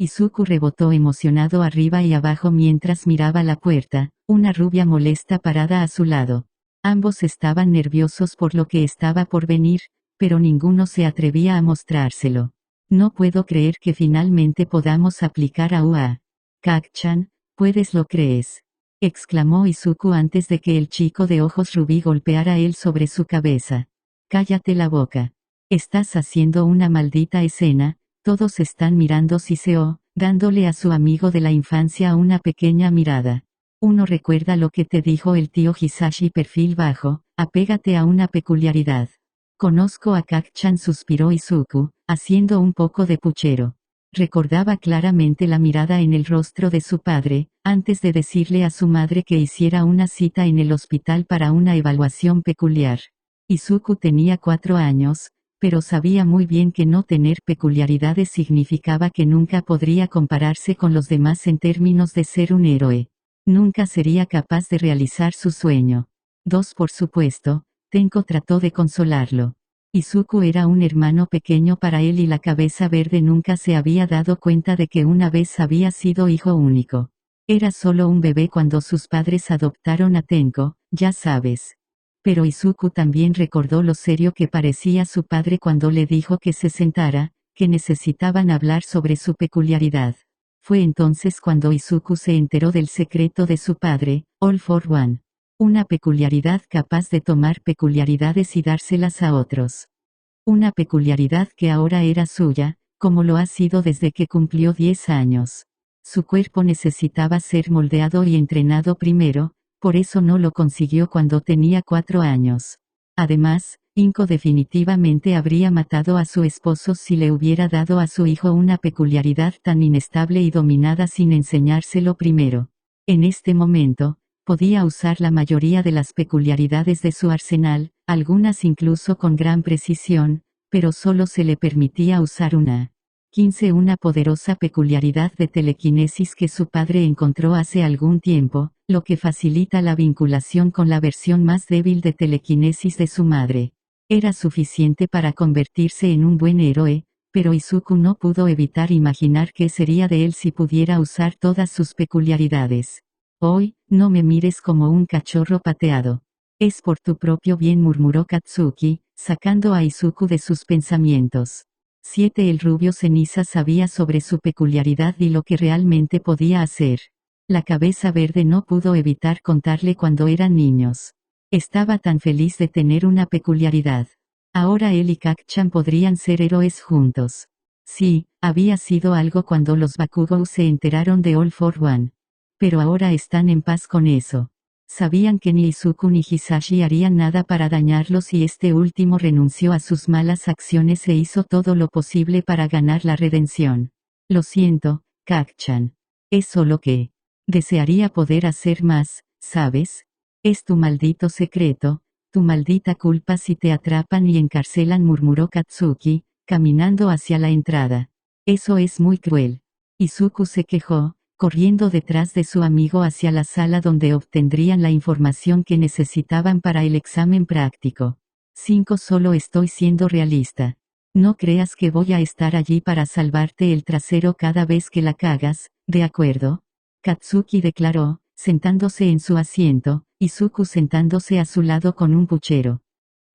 Izuku rebotó emocionado arriba y abajo mientras miraba la puerta, una rubia molesta parada a su lado. Ambos estaban nerviosos por lo que estaba por venir, pero ninguno se atrevía a mostrárselo. No puedo creer que finalmente podamos aplicar a UA. Kak-chan, ¿puedes lo crees? Exclamó Izuku antes de que el chico de ojos rubí golpeara él sobre su cabeza. Cállate la boca. Estás haciendo una maldita escena. Todos están mirando Siseo, dándole a su amigo de la infancia una pequeña mirada. Uno recuerda lo que te dijo el tío Hisashi perfil bajo, apégate a una peculiaridad. Conozco a Kak-chan, suspiró Izuku, haciendo un poco de puchero. Recordaba claramente la mirada en el rostro de su padre, antes de decirle a su madre que hiciera una cita en el hospital para una evaluación peculiar. Izuku tenía 4 años, pero sabía muy bien que no tener peculiaridades significaba que nunca podría compararse con los demás en términos de ser un héroe. Nunca sería capaz de realizar su sueño. Por supuesto, Tenko trató de consolarlo. Izuku era un hermano pequeño para él y la cabeza verde nunca se había dado cuenta de que una vez había sido hijo único. Era solo un bebé cuando sus padres adoptaron a Tenko, ya sabes. Pero Izuku también recordó lo serio que parecía su padre cuando le dijo que se sentara, que necesitaban hablar sobre su peculiaridad. Fue entonces cuando Izuku se enteró del secreto de su padre, All for One. Una peculiaridad capaz de tomar peculiaridades y dárselas a otros. Una peculiaridad que ahora era suya, como lo ha sido desde que cumplió 10 años. Su cuerpo necesitaba ser moldeado y entrenado primero, por eso no lo consiguió cuando tenía 4 años. Además, Inko definitivamente habría matado a su esposo si le hubiera dado a su hijo una peculiaridad tan inestable y dominada sin enseñárselo primero. En este momento, podía usar la mayoría de las peculiaridades de su arsenal, algunas incluso con gran precisión, pero solo se le permitía usar una. 15. Una poderosa peculiaridad de telequinesis que su padre encontró hace algún tiempo, lo que facilita la vinculación con la versión más débil de telequinesis de su madre. Era suficiente para convertirse en un buen héroe, pero Izuku no pudo evitar imaginar qué sería de él si pudiera usar todas sus peculiaridades. Hoy, no me mires como un cachorro pateado. Es por tu propio bien, murmuró Katsuki, sacando a Izuku de sus pensamientos. 7. El rubio ceniza sabía sobre su peculiaridad y lo que realmente podía hacer. La cabeza verde no pudo evitar contarle cuando eran niños. Estaba tan feliz de tener una peculiaridad. Ahora él y Kak-chan podrían ser héroes juntos. Sí, había sido algo cuando los Bakugou se enteraron de All for One. Pero ahora están en paz con eso. Sabían que ni Izuku ni Hisashi harían nada para dañarlos y este último renunció a sus malas acciones e hizo todo lo posible para ganar la redención. Lo siento, Kak-chan. Es solo que desearía poder hacer más, ¿sabes? Es tu maldito secreto, tu maldita culpa si te atrapan y encarcelan, murmuró Katsuki, caminando hacia la entrada. Eso es muy cruel. Izuku se quejó, corriendo detrás de su amigo hacia la sala donde obtendrían la información que necesitaban para el examen práctico. 5. Solo estoy siendo realista. No creas que voy a estar allí para salvarte el trasero cada vez que la cagas, ¿de acuerdo? Katsuki declaró, sentándose en su asiento, Izuku sentándose a su lado con un puchero.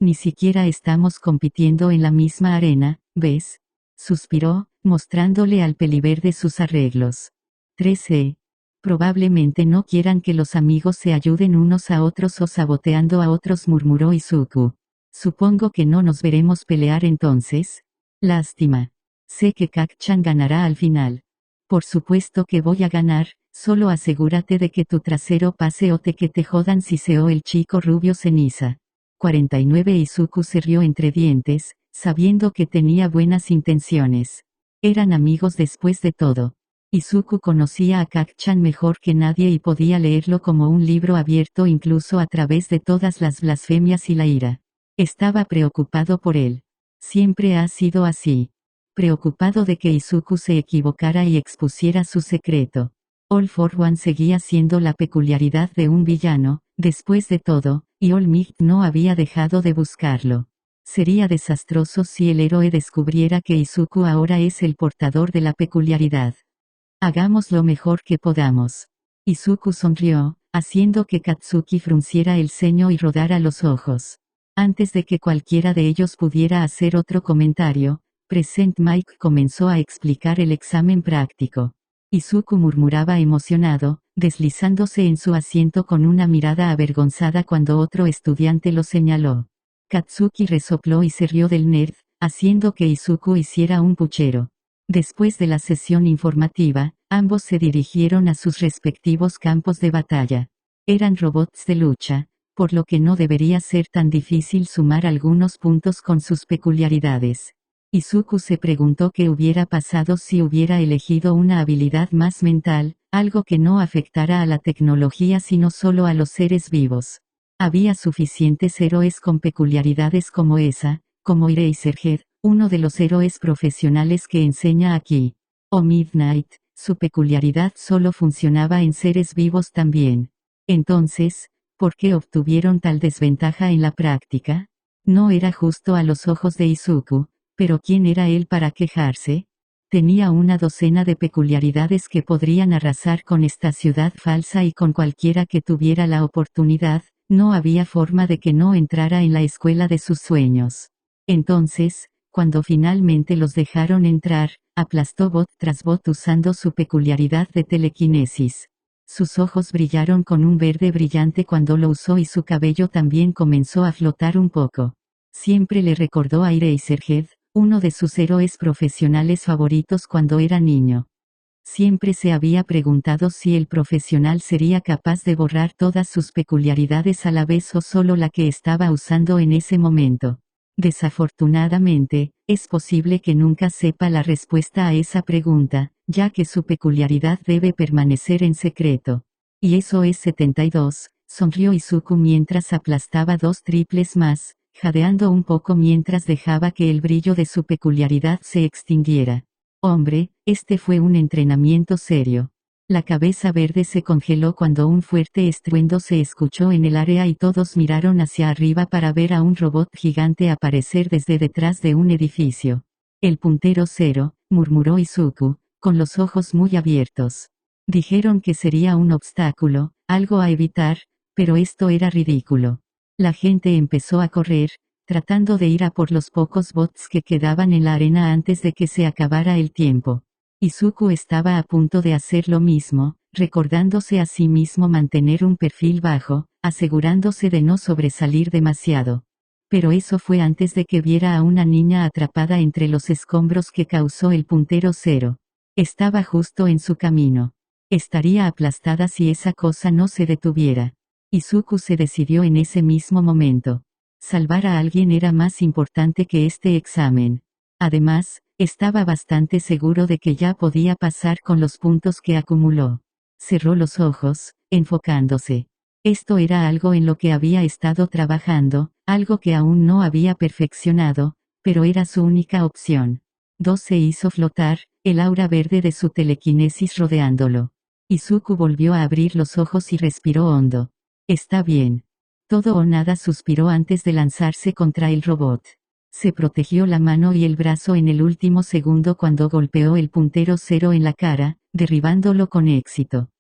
Ni siquiera estamos compitiendo en la misma arena, ¿ves? Suspiró, mostrándole al peliverde sus arreglos. 13. Probablemente no quieran que los amigos se ayuden unos a otros o saboteando a otros, murmuró Izuku. Supongo que no nos veremos pelear entonces. Lástima. Sé que Kak-chan ganará al final. Por supuesto que voy a ganar, solo asegúrate de que tu trasero pase o que te jodan, siseó el chico rubio ceniza. 49. Izuku se rió entre dientes, sabiendo que tenía buenas intenciones. Eran amigos después de todo. Izuku conocía a Kak-chan mejor que nadie y podía leerlo como un libro abierto incluso a través de todas las blasfemias y la ira. Estaba preocupado por él. Siempre ha sido así. Preocupado de que Izuku se equivocara y expusiera su secreto. All for One seguía siendo la peculiaridad de un villano, después de todo, y All Might no había dejado de buscarlo. Sería desastroso si el héroe descubriera que Izuku ahora es el portador de la peculiaridad. Hagamos lo mejor que podamos. Izuku sonrió, haciendo que Katsuki frunciera el ceño y rodara los ojos. Antes de que cualquiera de ellos pudiera hacer otro comentario, Present Mike comenzó a explicar el examen práctico. Izuku murmuraba emocionado, deslizándose en su asiento con una mirada avergonzada cuando otro estudiante lo señaló. Katsuki resopló y se rió del nerd, haciendo que Izuku hiciera un puchero. Después de la sesión informativa, ambos se dirigieron a sus respectivos campos de batalla. Eran robots de lucha, por lo que no debería ser tan difícil sumar algunos puntos con sus peculiaridades. Izuku se preguntó qué hubiera pasado si hubiera elegido una habilidad más mental, algo que no afectara a la tecnología sino solo a los seres vivos. Había suficientes héroes con peculiaridades como esa, como Eraserhead, uno de los héroes profesionales que enseña aquí. O Midnight, su peculiaridad solo funcionaba en seres vivos también. Entonces, ¿por qué obtuvieron tal desventaja en la práctica? No era justo a los ojos de Izuku. Pero ¿quién era él para quejarse? Tenía una docena de peculiaridades que podrían arrasar con esta ciudad falsa y con cualquiera que tuviera la oportunidad, no había forma de que no entrara en la escuela de sus sueños. Entonces, cuando finalmente los dejaron entrar, aplastó bot tras bot usando su peculiaridad de telequinesis. Sus ojos brillaron con un verde brillante cuando lo usó y su cabello también comenzó a flotar un poco. Siempre le recordó a Eraserhead, uno de sus héroes profesionales favoritos cuando era niño. Siempre se había preguntado si el profesional sería capaz de borrar todas sus peculiaridades a la vez o solo la que estaba usando en ese momento. Desafortunadamente, es posible que nunca sepa la respuesta a esa pregunta, ya que su peculiaridad debe permanecer en secreto. Y eso es 72, sonrió Izuku mientras aplastaba 2 triples más, jadeando un poco mientras dejaba que el brillo de su peculiaridad se extinguiera. Hombre, este fue un entrenamiento serio. La cabeza verde se congeló cuando un fuerte estruendo se escuchó en el área y todos miraron hacia arriba para ver a un robot gigante aparecer desde detrás de un edificio. El puntero cero, murmuró Izuku, con los ojos muy abiertos. Dijeron que sería un obstáculo, algo a evitar, pero esto era ridículo. La gente empezó a correr, tratando de ir a por los pocos bots que quedaban en la arena antes de que se acabara el tiempo. Izuku estaba a punto de hacer lo mismo, recordándose a sí mismo mantener un perfil bajo, asegurándose de no sobresalir demasiado. Pero eso fue antes de que viera a una niña atrapada entre los escombros que causó el puntero cero. Estaba justo en su camino. Estaría aplastada si esa cosa no se detuviera. Izuku se decidió en ese mismo momento. Salvar a alguien era más importante que este examen. Además, estaba bastante seguro de que ya podía pasar con los puntos que acumuló. Cerró los ojos, enfocándose. Esto era algo en lo que había estado trabajando, algo que aún no había perfeccionado, pero era su única opción. 2 se hizo flotar, el aura verde de su telequinesis rodeándolo. Izuku volvió a abrir los ojos y respiró hondo. Está bien. Todo o nada, suspiró antes de lanzarse contra el robot. Se protegió la mano y el brazo en el último segundo cuando golpeó el puntero cero en la cara, derribándolo con éxito.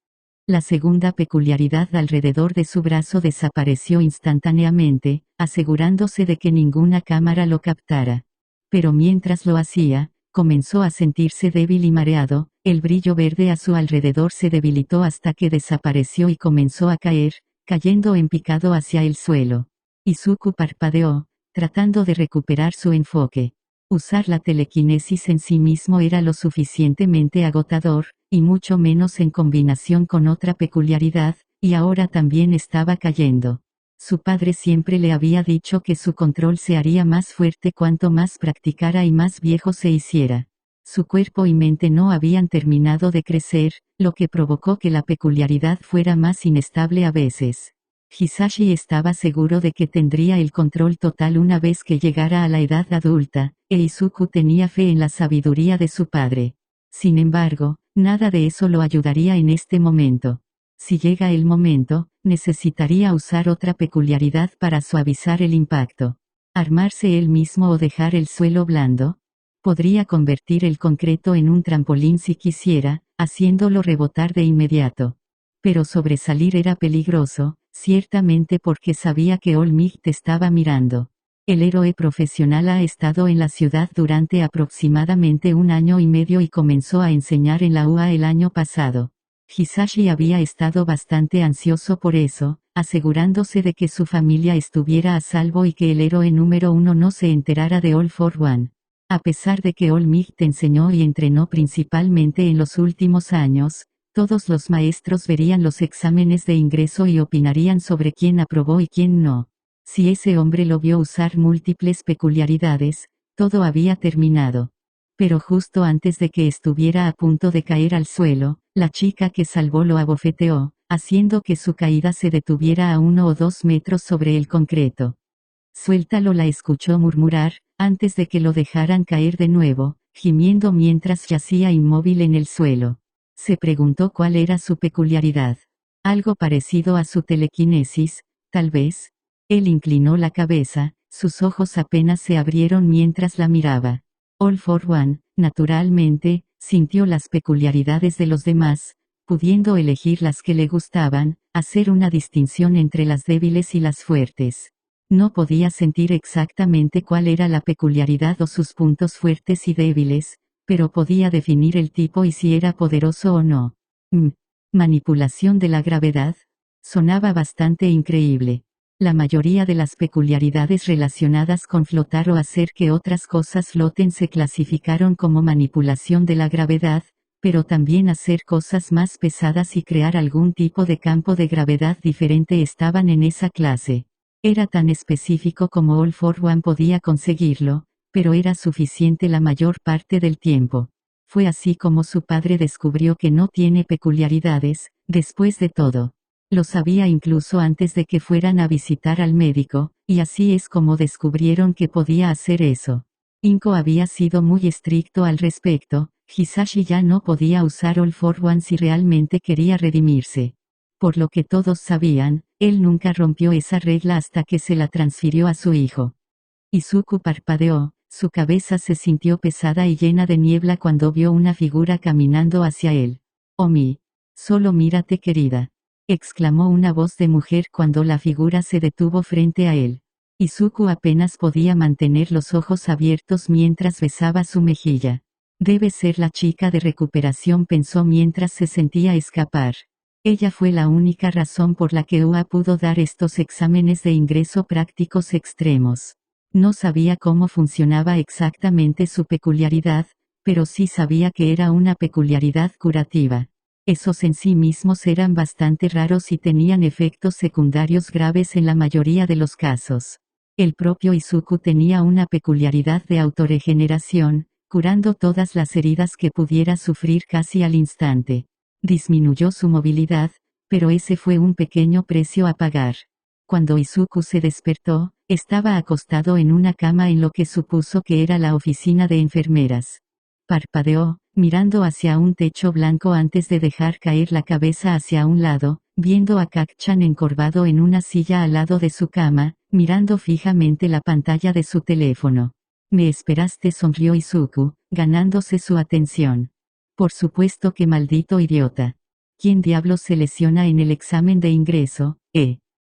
La segunda peculiaridad alrededor de su brazo desapareció instantáneamente, asegurándose de que ninguna cámara lo captara. Pero mientras lo hacía, comenzó a sentirse débil y mareado, el brillo verde a su alrededor se debilitó hasta que desapareció y comenzó a caer, cayendo en picado hacia el suelo. Izuku parpadeó, tratando de recuperar su enfoque. Usar la telequinesis en sí mismo era lo suficientemente agotador, y mucho menos en combinación con otra peculiaridad, y ahora también estaba cayendo. Su padre siempre le había dicho que su control se haría más fuerte cuanto más practicara y más viejo se hiciera. Su cuerpo y mente no habían terminado de crecer, lo que provocó que la peculiaridad fuera más inestable a veces. Hisashi estaba seguro de que tendría el control total una vez que llegara a la edad adulta, e Izuku tenía fe en la sabiduría de su padre. Sin embargo, nada de eso lo ayudaría en este momento. Si llega el momento, necesitaría usar otra peculiaridad para suavizar el impacto. ¿Armarse él mismo o dejar el suelo blando? Podría convertir el concreto en un trampolín si quisiera, haciéndolo rebotar de inmediato. Pero sobresalir era peligroso, ciertamente porque sabía que Olmigt estaba mirando. El héroe profesional ha estado en la ciudad durante aproximadamente 1 año y medio y comenzó a enseñar en la UA el año pasado. Hisashi había estado bastante ansioso por eso, asegurándose de que su familia estuviera a salvo y que el héroe número 1 no se enterara de All for One. A pesar de que Olmigt enseñó y entrenó principalmente en los últimos años, todos los maestros verían los exámenes de ingreso y opinarían sobre quién aprobó y quién no. Si ese hombre lo vio usar múltiples peculiaridades, todo había terminado. Pero justo antes de que estuviera a punto de caer al suelo, la chica que salvó lo abofeteó, haciendo que su caída se detuviera a 1 o 2 metros sobre el concreto. Suéltalo, la escuchó murmurar, antes de que lo dejaran caer de nuevo, gimiendo mientras yacía inmóvil en el suelo. Se preguntó cuál era su peculiaridad. Algo parecido a su telequinesis, tal vez. Él inclinó la cabeza, sus ojos apenas se abrieron mientras la miraba. All for One, naturalmente, sintió las peculiaridades de los demás, pudiendo elegir las que le gustaban, hacer una distinción entre las débiles y las fuertes. No podía sentir exactamente cuál era la peculiaridad o sus puntos fuertes y débiles, pero podía definir el tipo y si era poderoso o no. Manipulación de la gravedad. Sonaba bastante increíble. La mayoría de las peculiaridades relacionadas con flotar o hacer que otras cosas floten se clasificaron como manipulación de la gravedad, pero también hacer cosas más pesadas y crear algún tipo de campo de gravedad diferente estaban en esa clase. Era tan específico como All for One podía conseguirlo, pero era suficiente la mayor parte del tiempo. Fue así como su padre descubrió que no tiene peculiaridades, después de todo. Lo sabía incluso antes de que fueran a visitar al médico, y así es como descubrieron que podía hacer eso. Inko había sido muy estricto al respecto, Hisashi ya no podía usar All for One si realmente quería redimirse. Por lo que todos sabían, él nunca rompió esa regla hasta que se la transfirió a su hijo. Izuku parpadeó, su cabeza se sintió pesada y llena de niebla cuando vio una figura caminando hacia él. Omi. Solo mírate, querida. Exclamó una voz de mujer cuando la figura se detuvo frente a él. Izuku apenas podía mantener los ojos abiertos mientras besaba su mejilla. Debe ser la chica de recuperación, pensó mientras se sentía escapar. Ella fue la única razón por la que UA pudo dar estos exámenes de ingreso prácticos extremos. No sabía cómo funcionaba exactamente su peculiaridad, pero sí sabía que era una peculiaridad curativa. Esos en sí mismos eran bastante raros y tenían efectos secundarios graves en la mayoría de los casos. El propio Izuku tenía una peculiaridad de autorregeneración, curando todas las heridas que pudiera sufrir casi al instante. Disminuyó su movilidad, pero ese fue un pequeño precio a pagar. Cuando Izuku se despertó, estaba acostado en una cama en lo que supuso que era la oficina de enfermeras. Parpadeó, mirando hacia un techo blanco antes de dejar caer la cabeza hacia un lado, viendo a Kak-chan encorvado en una silla al lado de su cama, mirando fijamente la pantalla de su teléfono. «Me esperaste», sonrió Izuku, ganándose su atención. «Por supuesto que, maldito idiota. ¿Quién diablos se lesiona en el examen de ingreso,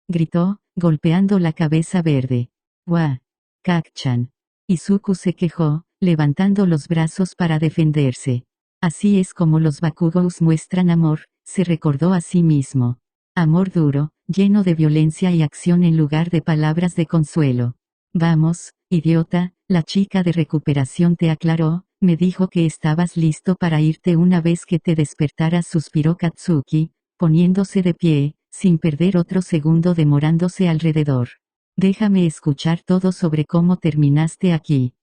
gritó, golpeando la cabeza verde. «¡Guau! Kak-chan». Izuku se quejó, levantando los brazos para defenderse. «Así es como los Bakugous muestran amor», se recordó a sí mismo. Amor duro, lleno de violencia y acción en lugar de palabras de consuelo. «Vamos, idiota, la chica de recuperación te aclaró, me dijo que estabas listo para irte una vez que te despertaras», suspiró Katsuki, poniéndose de pie, sin perder otro segundo demorándose alrededor. «Déjame escuchar todo sobre cómo terminaste aquí».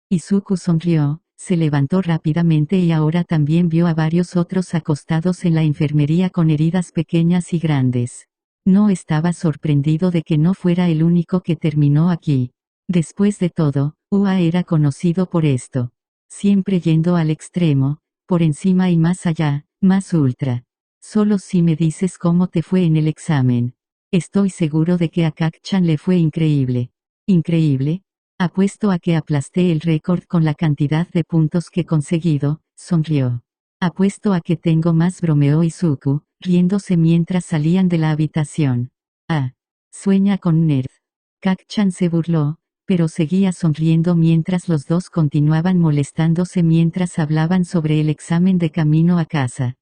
Izuku sonrió, se levantó rápidamente y ahora también vio a varios otros acostados en la enfermería con heridas pequeñas y grandes. No estaba sorprendido de que no fuera el único que terminó aquí. Después de todo, UA era conocido por esto. Siempre yendo al extremo, por encima y más allá, más ultra. Solo si me dices cómo te fue en el examen. Estoy seguro de que a Kak-chan le fue increíble. ¿Increíble? Apuesto a que aplasté el récord con la cantidad de puntos que conseguido, sonrió. Apuesto a que tengo más, bromeó Izuku, riéndose mientras salían de la habitación. Ah. Sueña con Nerd. Kak-chan se burló, pero seguía sonriendo mientras los dos continuaban molestándose mientras hablaban sobre el examen de camino a casa.